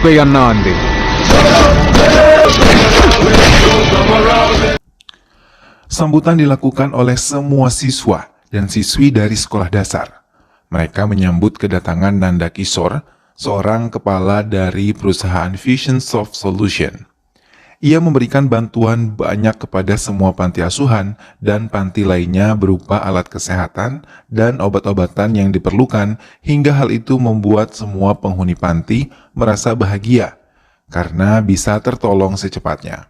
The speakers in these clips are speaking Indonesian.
చెప్పేయన్నా అంది. Sambutan dilakukan oleh semua siswa dan siswi dari sekolah dasar. Mereka menyambut kedatangan Nanda Kishore, seorang kepala dari perusahaan Visionsoft Solution. Ia memberikan bantuan banyak kepada semua panti asuhan dan panti lainnya berupa alat kesehatan dan obat-obatan yang diperlukan, hingga hal itu membuat semua penghuni panti merasa bahagia karena bisa tertolong secepatnya.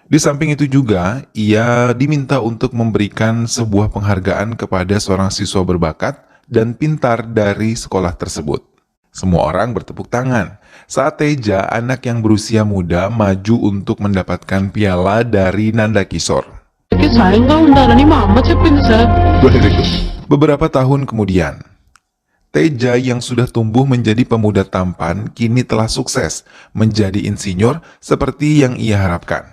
Di samping itu juga, ia diminta untuk memberikan sebuah penghargaan kepada seorang siswa berbakat dan pintar dari sekolah tersebut. Semua orang bertepuk tangan saat Teja, anak yang berusia muda, maju untuk mendapatkan piala dari Nanda Kishore. Beberapa tahun kemudian, Teja yang sudah tumbuh menjadi pemuda tampan kini telah sukses menjadi insinyur seperti yang ia harapkan.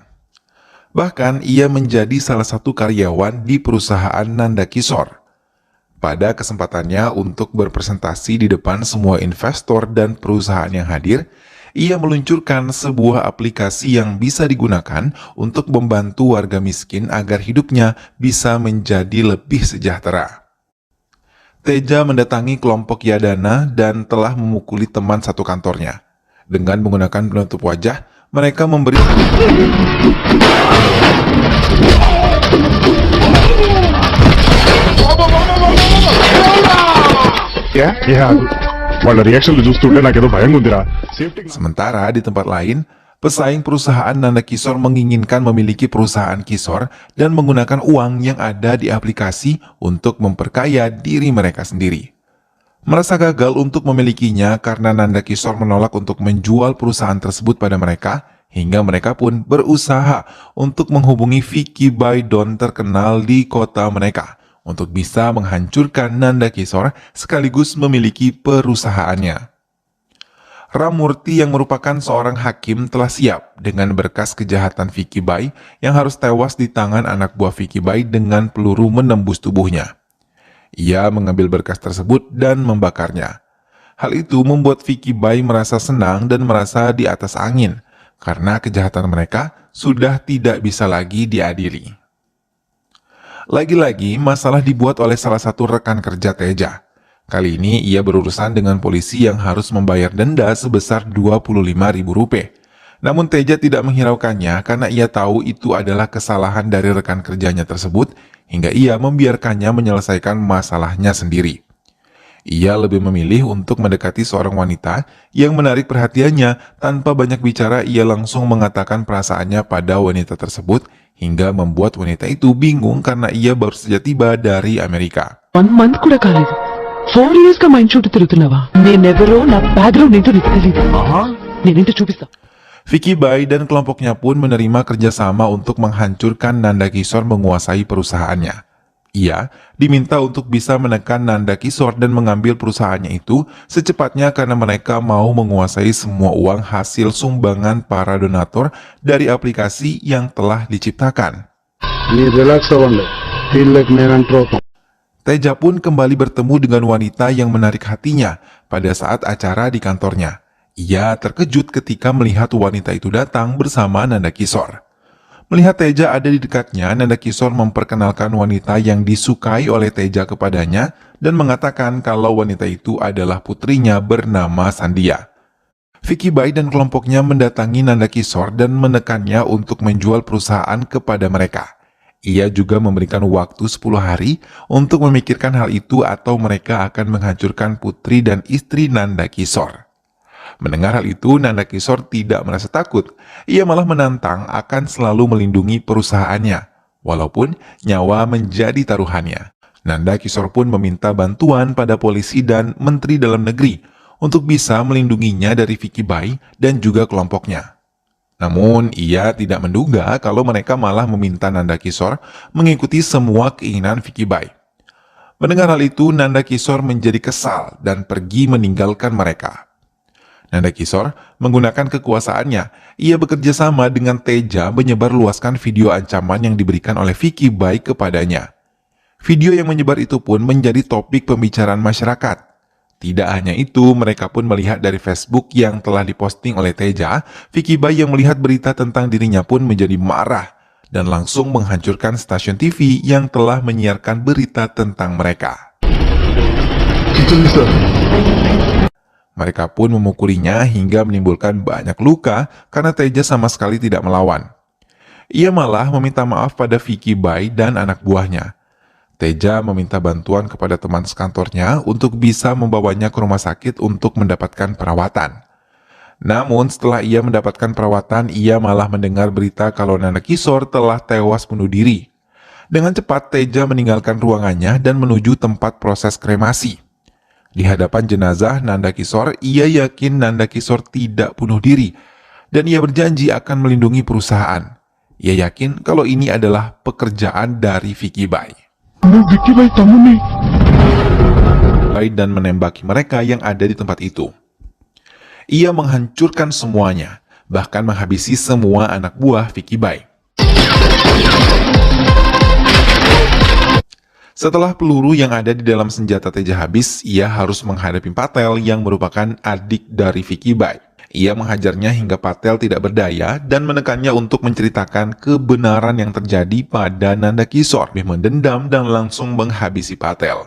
Bahkan ia menjadi salah satu karyawan di perusahaan Nanda Kishore. Pada kesempatannya untuk berpresentasi di depan semua investor dan perusahaan yang hadir, ia meluncurkan sebuah aplikasi yang bisa digunakan untuk membantu warga miskin agar hidupnya bisa menjadi lebih sejahtera. Teja mendatangi kelompok Yadana dan telah memukuli teman satu kantornya. Dengan menggunakan penutup wajah, mereka memberi వాళ్ళ రియాక్షన్లు చూస్తుంటే నాకేదో భయంగా ఉందిరా. Sementara di tempat lain, pesaing perusahaan Nanda Kishore menginginkan memiliki perusahaan Kishore dan menggunakan uang yang ada di aplikasi untuk memperkaya diri mereka sendiri. Merasa gagal untuk memilikinya karena Nanda Kishore menolak untuk menjual perusahaan tersebut pada mereka, hingga mereka pun berusaha untuk menghubungi Vicky Baidon terkenal di kota mereka untuk bisa menghancurkan Nanda Kishore sekaligus memiliki perusahaannya. Ramurti yang merupakan seorang hakim telah siap dengan berkas kejahatan Vicky Bai yang harus tewas di tangan anak buah Vicky Bai dengan peluru menembus tubuhnya. Ia mengambil berkas tersebut dan membakarnya. Hal itu membuat Vicky Bai merasa senang dan merasa di atas angin karena kejahatan mereka sudah tidak bisa lagi diadili. Lagi-lagi masalah dibuat oleh salah satu rekan kerja Teja. Kali ini ia berurusan dengan polisi yang harus membayar denda sebesar Rp25.000. Namun Teja tidak menghiraukannya karena ia tahu itu adalah kesalahan dari rekan kerjanya tersebut, hingga ia membiarkannya menyelesaikan masalahnya sendiri. Ia lebih memilih untuk mendekati seorang wanita yang menarik perhatiannya. Tanpa banyak bicara, ia langsung mengatakan perasaannya pada wanita tersebut, hingga membuat wanita itu bingung karena ia baru saja tiba dari Amerika. 1 month కూడా కాలేదు 4 years గా మైండ్ చుట్టూ తిరుగుతున్నావా నేనెవరో నా బ్యాక్గ్రౌండ్ ఏంటో నీకు తెలీదు నేనేంటో చూపిస్తా. Vicky Bai dan kelompoknya pun menerima kerjasama untuk menghancurkan Nanda Kishore menguasai perusahaannya. Ia diminta untuk bisa menekan Nanda Kishore dan mengambil perusahaannya itu secepatnya karena mereka mau menguasai semua uang hasil sumbangan para donatur dari aplikasi yang telah diciptakan. Teja pun kembali bertemu dengan wanita yang menarik hatinya pada saat acara di kantornya. Ia terkejut ketika melihat wanita itu datang bersama Nanda Kishore. Melihat Teja ada di dekatnya, Nanda Kishore memperkenalkan wanita yang disukai oleh Teja kepadanya dan mengatakan kalau wanita itu adalah putrinya bernama Sandia. Vicky Bai dan kelompoknya mendatangi Nanda Kishore dan menekannya untuk menjual perusahaan kepada mereka. Ia juga memberikan waktu 10 hari untuk memikirkan hal itu atau mereka akan menghancurkan putri dan istri Nanda Kishore. Mendengar hal itu, Nanda Kishore tidak merasa takut. Ia malah menantang akan selalu melindungi perusahaannya, walaupun nyawa menjadi taruhannya. Nanda Kishore pun meminta bantuan pada polisi dan Menteri Dalam Negeri untuk bisa melindunginya dari Vicky Bai dan juga kelompoknya. Namun, ia tidak menduga kalau mereka malah meminta Nanda Kishore mengikuti semua keinginan Vicky Bai. Mendengar hal itu, Nanda Kishore menjadi kesal dan pergi meninggalkan mereka. Nanda Kishore menggunakan kekuasaannya. Ia bekerja sama dengan Teja menyebarluaskan video ancaman yang diberikan oleh Vicky Bai kepadanya. Video yang menyebar itu pun menjadi topik pembicaraan masyarakat. Tidak hanya itu, mereka pun melihat dari Facebook yang telah diposting oleh Teja, Vicky Bai yang melihat berita tentang dirinya pun menjadi marah dan langsung menghancurkan stasiun TV yang telah menyiarkan berita tentang mereka. Mereka pun memukulinya hingga menimbulkan banyak luka karena Teja sama sekali tidak melawan. Ia malah meminta maaf pada Vicky Bai dan anak buahnya. Teja meminta bantuan kepada teman sekantornya untuk bisa membawanya ke rumah sakit untuk mendapatkan perawatan. Namun setelah ia mendapatkan perawatan, ia malah mendengar berita kalau Nanda Kishore telah tewas bunuh diri. Dengan cepat Teja meninggalkan ruangannya dan menuju tempat proses kremasi. Di hadapan jenazah Nanda Kishore, ia yakin Nanda Kishore tidak bunuh diri dan ia berjanji akan melindungi perusahaan. Ia yakin kalau ini adalah pekerjaan dari Vicky Bai. Vicky Bai tamu nih. Dan menembaki mereka yang ada di tempat itu. Ia menghancurkan semuanya, bahkan menghabisi semua anak buah Vicky Bai. Setelah peluru yang ada di dalam senjata Teja habis, ia harus menghadapi Patel yang merupakan adik dari Vicky Bai. Ia menghajarnya hingga Patel tidak berdaya dan menekannya untuk menceritakan kebenaran yang terjadi pada Nanda Kishore. Dia mendendam dan langsung menghabisi Patel.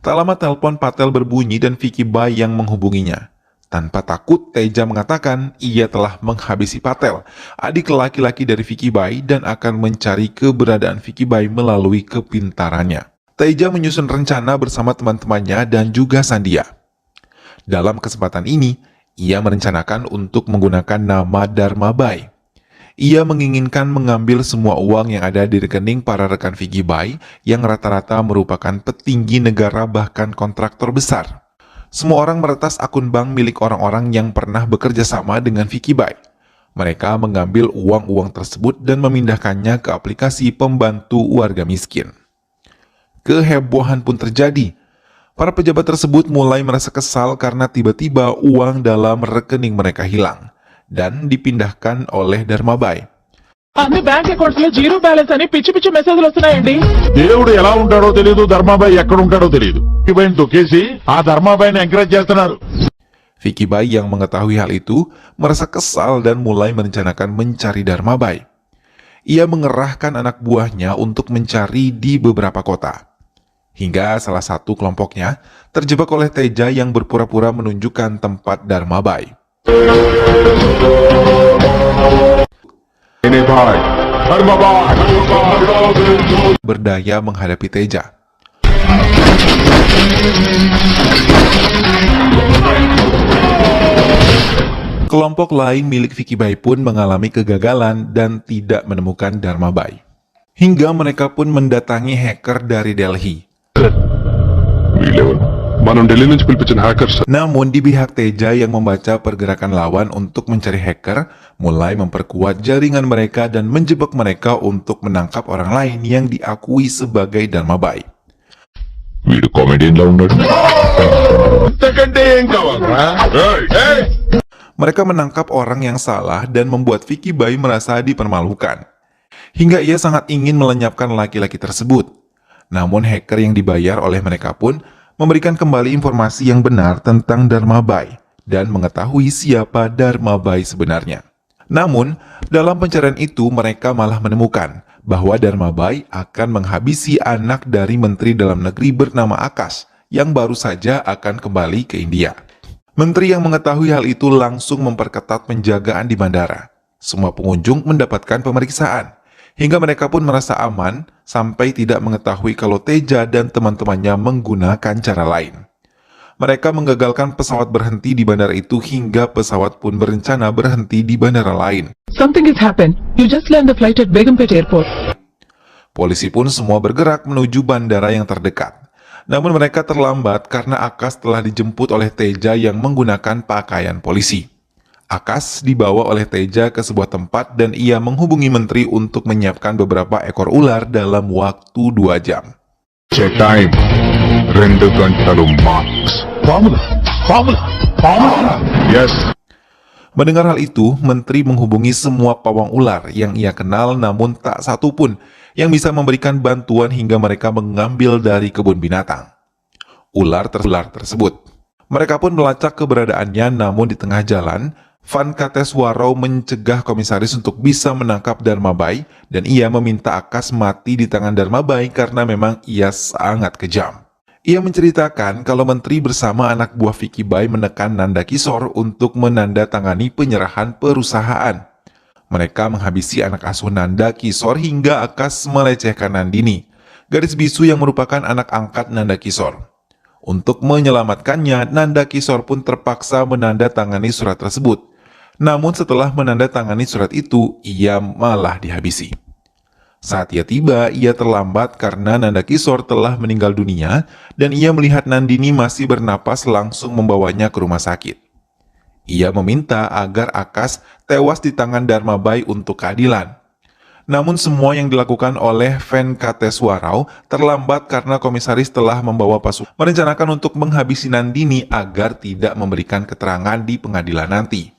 Tak lama telepon Patel berbunyi dan Vicky Bai yang menghubunginya. Tanpa takut, Teja mengatakan ia telah menghabisi Patel, adik laki-laki dari Vicky Bai, dan akan mencari keberadaan Vicky Bai melalui kepintarannya. Teja menyusun rencana bersama teman-temannya dan juga Sandia. Dalam kesempatan ini, ia merencanakan untuk menggunakan nama Dharma Bai. Ia menginginkan mengambil semua uang yang ada di rekening para rekan Vicky Bai yang rata-rata merupakan petinggi negara bahkan kontraktor besar. Semua orang meretas akun bank milik orang-orang yang pernah bekerja sama dengan Vicky Bai. Mereka mengambil uang-uang tersebut dan memindahkannya ke aplikasi pembantu warga miskin. Kehebohan pun terjadi. Para pejabat tersebut mulai merasa kesal karena tiba-tiba uang dalam rekening mereka hilang dan dipindahkan oleh Dharma Bai. అన్ని bank accounts లో zero balance అని పిచ్చి పిచ్చి మెసేజ్లు వస్తున్నాయండి. దేవుడు ఎలా ఉంటాడో తెలియదు, ధర్మాబాయి ఎక్కడ ఉంటాడో తెలియదు. విక్కీ బైని తొక్కేసి ఆ ధర్మాబాయిని ఎంకరేజ్ చేస్తున్నారు. Vicky Bai yang mengetahui hal itu merasa kesal dan mulai merencanakan mencari Dharma Bai. Ia mengerahkan anak buahnya untuk mencari di beberapa kota. Hingga salah satu kelompoknya terjebak oleh Teja yang berpura-pura menunjukkan tempat Dharma Bai. Ini Bai, Dharma Bai. Berdaya menghadapi Teja. Kelompok lain milik Vicky Bai pun mengalami kegagalan dan tidak menemukan Dharma Bai. Hingga mereka pun mendatangi hacker dari Delhi. మనం ఢిల్లీ నుంచి పిలిపించిన hackers. Namun di pihak Teja yang membaca pergerakan lawan untuk mencari hacker, mulai memperkuat jaringan mereka dan menjebak mereka untuk menangkap orang lain yang diakui sebagai Dharma Bai. వీడు కామెడియన్ లా ఉన్నాడు. ఇంతకంటే ఏం కావాలరా? Mereka menangkap orang yang salah dan membuat Vicky Bai merasa dipermalukan. Hingga ia sangat ingin melenyapkan laki-laki tersebut. Namun hacker yang dibayar oleh mereka pun memberikan kembali informasi yang benar tentang Dharma Bai dan mengetahui siapa Dharma Bai sebenarnya. Namun, dalam pencarian itu mereka malah menemukan bahwa Dharma Bai akan menghabisi anak dari Menteri Dalam Negeri bernama Akash yang baru saja akan kembali ke India. Menteri yang mengetahui hal itu langsung memperketat penjagaan di bandara. Semua pengunjung mendapatkan pemeriksaan, hingga mereka pun merasa aman sampai tidak mengetahui kalau Teja dan teman-temannya menggunakan cara lain. Mereka menggagalkan pesawat berhenti di bandara itu hingga pesawat pun berencana berhenti di bandara lain. Something has happened. You just land the flight at Begumpet Airport. Polisi pun semua bergerak menuju bandara yang terdekat. Namun mereka terlambat karena Akash telah dijemput oleh Teja yang menggunakan pakaian polisi. Akash dibawa oleh Teja ke sebuah tempat dan ia menghubungi menteri untuk menyiapkan beberapa ekor ular dalam waktu 2 jam. Time 2 గంటలు marks. Formula. Yes. Mendengar hal itu, menteri menghubungi semua pawang ular yang ia kenal, namun tak satu pun yang bisa memberikan bantuan hingga mereka mengambil dari kebun binatang. Ular tersebut. Mereka pun melacak keberadaannya, namun di tengah jalan, Venkateswarao mencegah komisaris untuk bisa menangkap Dharmabai dan ia meminta Akas mati di tangan Dharmabai karena memang ia sangat kejam. Ia menceritakan kalau menteri bersama anak buah Vicky Bai menekan Nanda Kishore untuk menandatangani penyerahan perusahaan. Mereka menghabisi anak asuh Nanda Kishore hingga Akas melecehkan Nandini, gadis bisu yang merupakan anak angkat Nanda Kishore. Untuk menyelamatkannya, Nanda Kishore pun terpaksa menandatangani surat tersebut. Namun setelah menandatangani surat itu, ia malah dihabisi. Saat ia tiba, ia terlambat karena Nanda Kishore telah meninggal dunia dan ia melihat Nandini masih bernapas langsung membawanya ke rumah sakit. Ia meminta agar Akas tewas di tangan Dharmabai untuk keadilan. Namun semua yang dilakukan oleh Venkateswarao terlambat karena komisaris telah membawa pasukan merencanakan untuk menghabisi Nandini agar tidak memberikan keterangan di pengadilan nanti.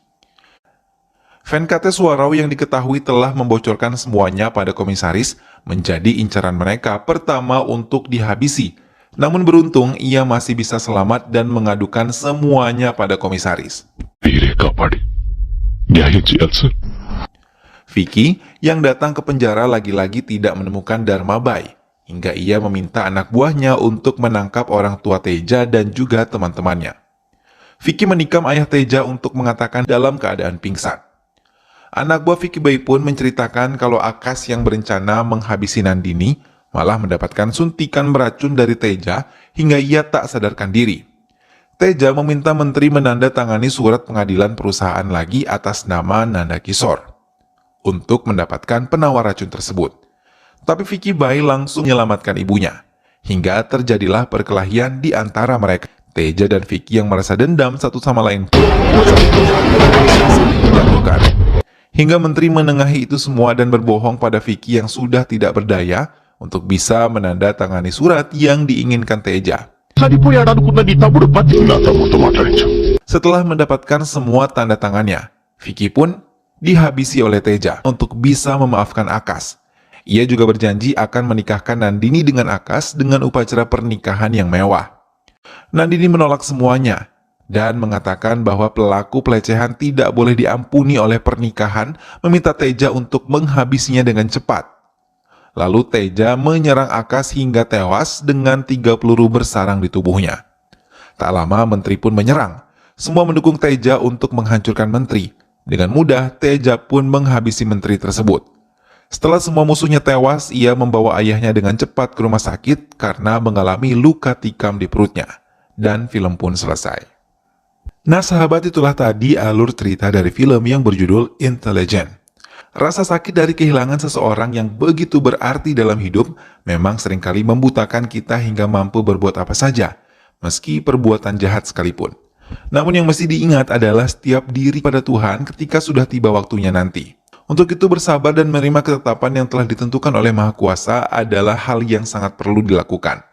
Venkateswarao yang diketahui telah membocorkan semuanya pada komisaris menjadi incaran mereka pertama untuk dihabisi. Namun beruntung ia masih bisa selamat dan mengadukan semuanya pada komisaris. Vicky yang datang ke penjara lagi-lagi tidak menemukan Dharmabai, hingga ia meminta anak buahnya untuk menangkap orang tua Teja dan juga teman-temannya. Vicky menikam ayah Teja untuk mengatakan dalam keadaan pingsan. Anak buah Vicky Bai pun menceritakan kalau Akas yang berencana menghabisi Nandini malah mendapatkan suntikan beracun dari Teja hingga ia tak sadarkan diri. Teja meminta menteri menandatangani surat pengadilan perusahaan lagi atas nama Nanda Kishore untuk mendapatkan penawar racun tersebut. Tapi Vicky Bai langsung menyelamatkan ibunya, hingga terjadilah perkelahian di antara mereka. Teja dan Vicky yang merasa dendam satu sama lain pun dijatuhkan. Hingga menteri menengahi itu semua dan berbohong pada Vicky yang sudah tidak berdaya untuk bisa menandatangani surat yang diinginkan Teja. Setelah mendapatkan semua tanda tangannya, Vicky pun dihabisi oleh Teja untuk bisa memaafkan Akas. Ia juga berjanji akan menikahkan Nandini dengan Akas dengan upacara pernikahan yang mewah. Nandini menolak semuanya dan mengatakan bahwa pelaku pelecehan tidak boleh diampuni oleh pernikahan, meminta Teja untuk menghabisinya dengan cepat. Lalu Teja menyerang Akas hingga tewas dengan 3 peluru bersarang di tubuhnya. Tak lama menteri pun menyerang. Semua mendukung Teja untuk menghancurkan menteri. Dengan mudah, Teja pun menghabisi menteri tersebut. Setelah semua musuhnya tewas, ia membawa ayahnya dengan cepat ke rumah sakit karena mengalami luka tikam di perutnya. Dan film pun selesai. Nah sahabat, itulah tadi alur cerita dari film yang berjudul Intelligent. Rasa sakit dari kehilangan seseorang yang begitu berarti dalam hidup memang seringkali membutakan kita hingga mampu berbuat apa saja, meski perbuatan jahat sekalipun. Namun yang mesti diingat adalah setiap diri pada Tuhan ketika sudah tiba waktunya nanti. Untuk itu bersabar dan menerima ketetapan yang telah ditentukan oleh Maha Kuasa adalah hal yang sangat perlu dilakukan.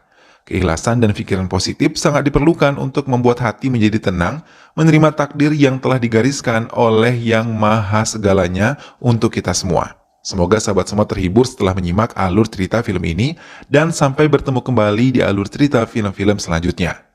Keikhlasan dan pikiran positif sangat diperlukan untuk membuat hati menjadi tenang, menerima takdir yang telah digariskan oleh Yang Maha Segalanya untuk kita semua. Semoga sahabat semua terhibur setelah menyimak alur cerita film ini dan sampai bertemu kembali di alur cerita film-film selanjutnya.